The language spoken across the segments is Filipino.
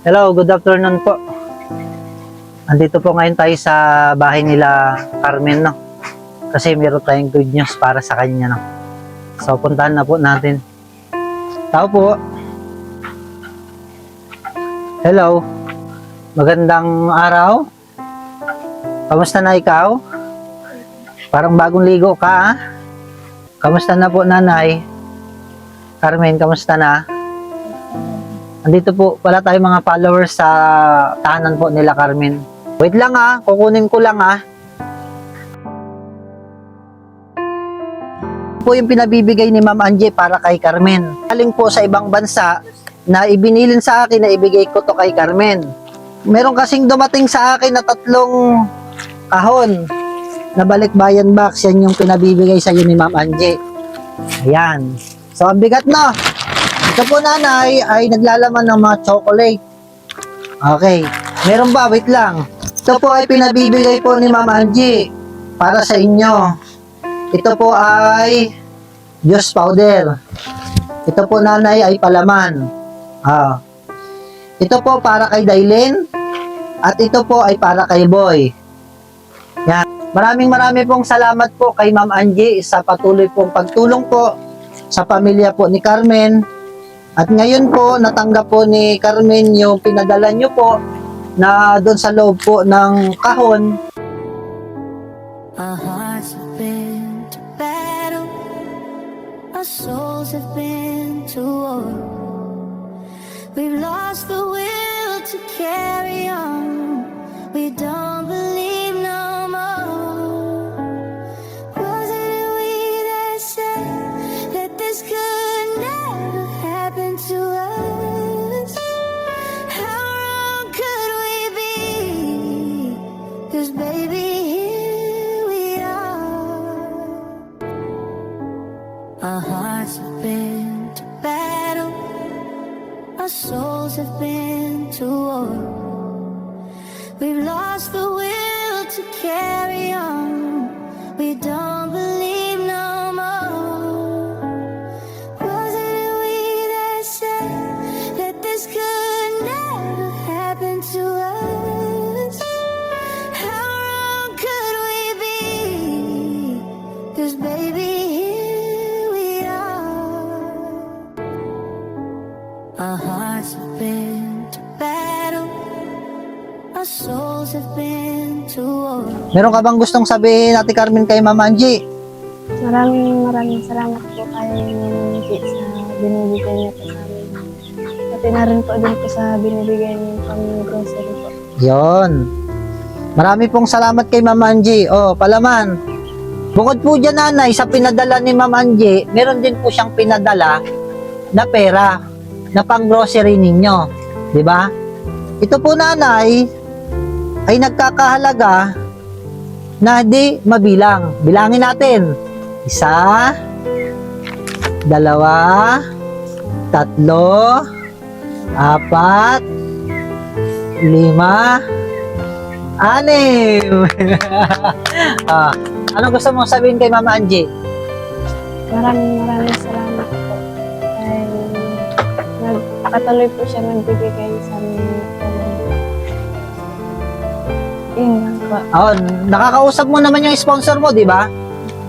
Hello, good afternoon po. Andito po ngayon tayo sa bahay nila Carmen, no? Kasi meron tayong good news para sa kanya, no? So, puntahan na po natin. Tao po. Hello. Magandang araw. Kamusta na ikaw? Parang bagong ligo ka, ha? Kamusta na po, nanay? Carmen, kamusta na? Andito po pala tayo mga followers sa tahanan po nila Carmen. Wait lang ha, kukunin ko lang ha. Po yung pinabibigay ni Ma'am Angie para kay Carmen. Galing po sa ibang bansa na ibinilin sa akin na ibigay ko to kay Carmen. Meron kasing dumating sa akin na 3 kahon na balikbayan box. Yan yung pinabibigay sa iyo ni Ma'am Angie. Ayan. So ang bigat na. Ito po nanay ay naglalaman ng mga chocolate. Okay. Meron ba? Wait lang. Ito po ay pinabibigay po ni Ma'am Angie para sa inyo. Ito po ay juice powder. Ito po nanay ay palaman. Ito po para kay Dailin. At ito po ay para kay Boy. Yan. Marami pong salamat po kay Ma'am Angie sa patuloy pong pagtulong po sa pamilya po ni Carmen. At ngayon po, natanggap po ni Carmen yung pinadala nyo po na doon sa loob po ng kahon. Our hearts have been to battle, our souls have been to war. We've lost the will to carry on, we don't believe no more. Wasn't it we that said that this could never happen to us? How wrong could we be? 'Cause baby, here we are. Our hearts have been to battle, our souls have been to war. We've lost the will to carry on, we don't believe no more. Wasn't it we that said that this could never happen to us? How wrong could we be? 'Cause baby, here we are. Our hearts have been to battle, our souls have been to war. Meron ka bang gustong sabihin, Ate Carmen, kay Ma'am Angie? Maraming salamat po kay Angie sa binibigay niya po sa amin. Pati na rin po din po sa binibigay niyo pang grocery po. Yon. Marami pong salamat kay Ma'am Angie. Oh, palaman. Bukod po dyan, nanay, sa pinadala ni Ma'am Angie, meron din po siyang pinadala na pera na pang grocery ninyo. Di ba? Ito po, nanay, ay nagkakahalaga na di mabilang. Bilangin natin. 1, 2, 3, 4, 5, 6. Ano gusto mong sabihin kay Mama Angie? Maraming salamat po. Ay, nagpatuloy po siya nagbibigay sa amin. Yun lang po. Oh, nakakausap mo naman yung sponsor mo, di ba?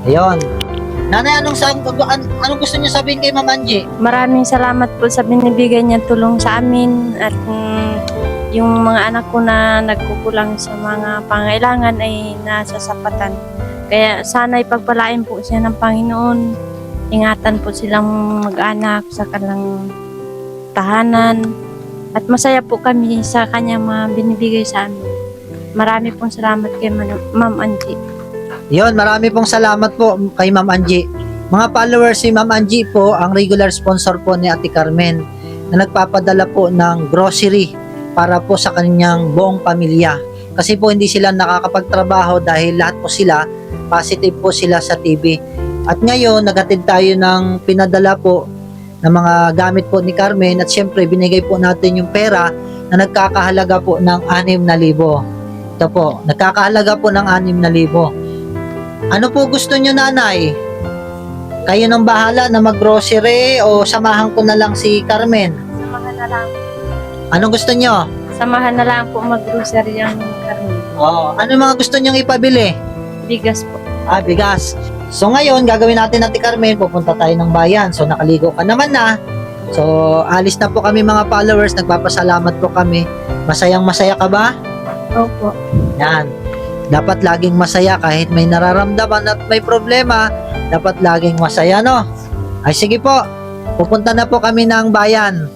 Ayun. Nanay, anong gusto niyo sabihin kay Mama Angie? Maraming salamat po sa binibigay niya tulong sa amin at yung mga anak ko na nagkukulang sa mga pangailangan ay nasasapatan. Kaya sana ipagpalain po siya ng Panginoon. Ingatan po silang mag-anak sa kanilang tahanan. At masaya po kami sa kanya mga binibigay sa amin. Marami pong salamat kay Ma'am Angie. Yon, marami pong salamat po kay Ma'am Angie. Mga followers, si Ma'am Angie po ang regular sponsor po ni Ate Carmen na nagpapadala po ng grocery para po sa kanyang buong pamilya. Kasi po hindi sila nakakapagtrabaho dahil lahat po sila positive po sila sa TB. At ngayon, nagatid tayo ng pinadala po ng mga gamit po ni Carmen at syempre binigay po natin yung pera na nagkakahalaga po ng 6,000. Ito po, nagkakahalaga po ng 6,000. Ano po gusto nyo, nanay? Kayo nang bahala na mag-grocery o samahan ko na lang si Carmen? Samahan na lang. Anong gusto nyo? Samahan na lang po mag-grocery ang Carmen. Oo. Ano mga gusto nyong ipabili? Bigas po. Bigas. So ngayon, gagawin natin Ate Carmen, pupunta tayo ng bayan. So nakaligo ka naman na. So alis na po kami mga followers, nagpapasalamat po kami. Masayang masaya ka ba? Opo. Yan. Dapat laging masaya kahit may nararamdaman at may problema, dapat laging masaya, no? Ay sige po, pupunta na po kami ng bayan.